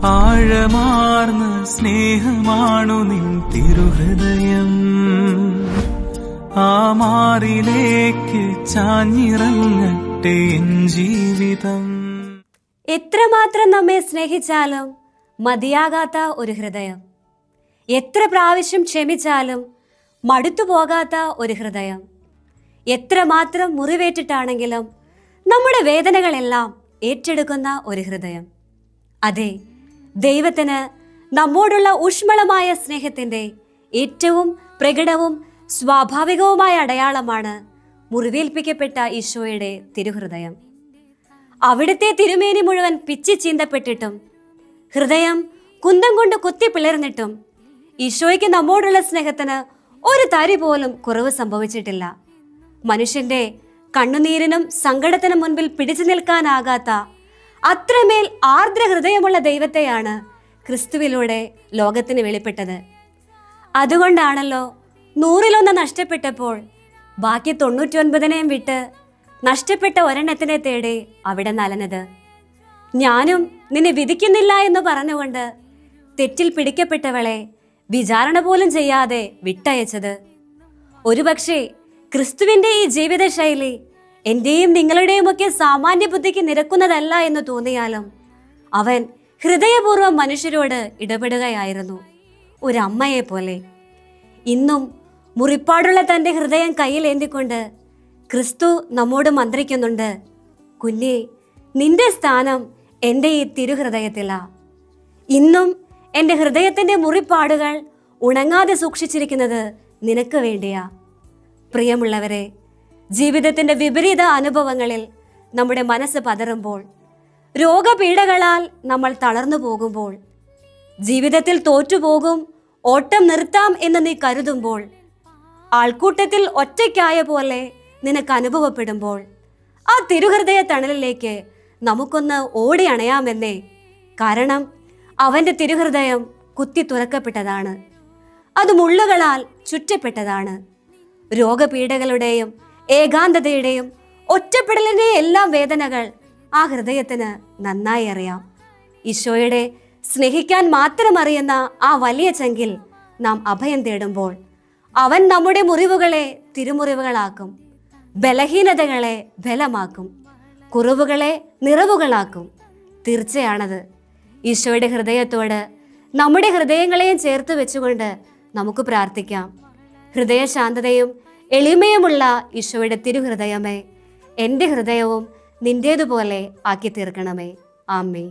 ആഴമാർന്ന സ്നേഹമാണു നിൻ തിരുഹൃദയം, ആ മാറിലേക്ക് ചാഞ്ഞിറങ്ങട്ടെ എൻ ജീവിതം. എത്രമാത്രം നമ്മെ സ്നേഹിച്ചാലും മതിയാകാത്ത ഒരു ഹൃദയം, എത്ര പ്രാവശ്യം ക്ഷമിച്ചാലും മടുത്തു പോകാത്ത ഒരു ഹൃദയം, എത്രമാത്രം മുറിവേറ്റിട്ടാണെങ്കിലും നമ്മുടെ വേദനകളെല്ലാം ഏറ്റെടുക്കുന്ന ഒരു ഹൃദയം. അതെ, ദൈവത്തിന് നമ്മോടുള്ള ഊഷ്മളമായ സ്നേഹത്തിൻ്റെ ഏറ്റവും പ്രകടവും സ്വാഭാവികവുമായ അടയാളമാണ് മുറിവേൽപ്പിക്കപ്പെട്ട ഈശോയുടെ തിരുഹൃദയം. അവിടുത്തെ തിരുമേനി മുഴുവൻ പിച്ചി ചീന്തപ്പെട്ടിട്ടും ഹൃദയം കുന്തം കൊണ്ട് കുത്തി പിളർന്നിട്ടും ഈശോയ്ക്ക് നമ്മോടുള്ള സ്നേഹത്തിന് ഒരു തരി പോലും കുറവ് സംഭവിച്ചിട്ടില്ല. മനുഷ്യന്റെ കണ്ണുനീരിനും സങ്കടത്തിനും മുൻപിൽ പിടിച്ചു നിൽക്കാനാകാത്ത അത്രമേൽ ആർദ്ര ഹൃദയമുള്ള ദൈവത്തെയാണ് ക്രിസ്തുവിലൂടെ ലോകത്തിന് വെളിപ്പെട്ടത്. അതുകൊണ്ടാണല്ലോ 100-1 നഷ്ടപ്പെട്ടപ്പോൾ ബാക്കി 99 വിട്ട് നഷ്ടപ്പെട്ട ഒരെണ്ണത്തിനെ തേടി അവിടെ നലനത്. ഞാനും നിന്നെ വിധിക്കുന്നില്ല എന്ന് പറഞ്ഞുകൊണ്ട് തെറ്റിൽ പിടിക്കപ്പെട്ടവളെ വിചാരണ പോലും ചെയ്യാതെ വിട്ടയച്ചത്. ഒരുപക്ഷെ ക്രിസ്തുവിൻ്റെ ഈ ജീവിതശൈലി എൻ്റെയും നിങ്ങളുടെയുമൊക്കെ സാമാന്യ ബുദ്ധിക്ക് നിരക്കുന്നതല്ല എന്ന് തോന്നിയാലും അവൻ ഹൃദയപൂർവ്വം മനുഷ്യരോട് ഇടപെടുകയായിരുന്നു, ഒരമ്മയെ പോലെ. ഇന്നും മുറിപ്പാടുള്ള തൻ്റെ ഹൃദയം കയ്യിലേന്തിക്കൊണ്ട് ക്രിസ്തു നമ്മോട് മന്ത്രിക്കുന്നുണ്ട്, കുഞ്ഞേ, നിന്റെ സ്ഥാനം എൻ്റെ ഈ തിരുഹൃദയത്തിലാ. ഇന്നും എൻ്റെ ഹൃദയത്തിൻ്റെ മുറിപ്പാടുകൾ ഉണങ്ങാതെ സൂക്ഷിച്ചിരിക്കുന്നത് നിനക്ക് വേണ്ടിയാ. പ്രിയമുള്ളവരെ, ജീവിതത്തിൻ്റെ വിപരീത അനുഭവങ്ങളിൽ നമ്മുടെ മനസ്സ് പതറുമ്പോൾ, രോഗപീഠകളാൽ നമ്മൾ തളർന്നു പോകുമ്പോൾ, ജീവിതത്തിൽ തോറ്റുപോകും, ഓട്ടം നിർത്താം എന്ന് നീ കരുതുമ്പോൾ, ആൾക്കൂട്ടത്തിൽ ഒറ്റയ്ക്കായ പോലെ നിനക്ക് അനുഭവപ്പെടുമ്പോൾ, ആ തിരുഹൃദയ തണലിലേക്ക് നമുക്കൊന്ന് ഓടി അണയാമെന്നേ. കാരണം അവൻ്റെ തിരുഹൃദയം കുത്തി തുറക്കപ്പെട്ടതാണ്, അത് മുള്ളുകളാൽ ചുറ്റപ്പെട്ടതാണ്. രോഗപീഠകളുടെയും ഏകാന്തതയുടെയും ഒറ്റപ്പെടലിൻ്റെയും എല്ലാം വേദനകൾ ആ ഹൃദയത്തിന് നന്നായി അറിയാം. ഈശോയുടെ സ്നേഹിക്കാൻ മാത്രം അറിയുന്ന ആ വലിയ ചങ്കിൽ നാം അഭയം തേടുമ്പോൾ അവൻ നമ്മുടെ മുറിവുകളെ തിരുമുറിവുകളാക്കും, ബലഹീനതകളെ ബലമാക്കും, കുറവുകളെ നിറവുകളാക്കും. തീർച്ചയാണത്. ഈശോയുടെ ഹൃദയത്തോട് നമ്മുടെ ഹൃദയങ്ങളെയും ചേർത്ത് വെച്ചുകൊണ്ട് നമുക്ക് പ്രാർത്ഥിക്കാം. ഹൃദയശാന്തതയും എളിമയുമുള്ള ഈശോയുടെ തിരുഹൃദയമേ, എൻ്റെ ഹൃദയവും നിൻ്റേതുപോലെ ആക്കി തീർക്കണമേ. ആമേൻ.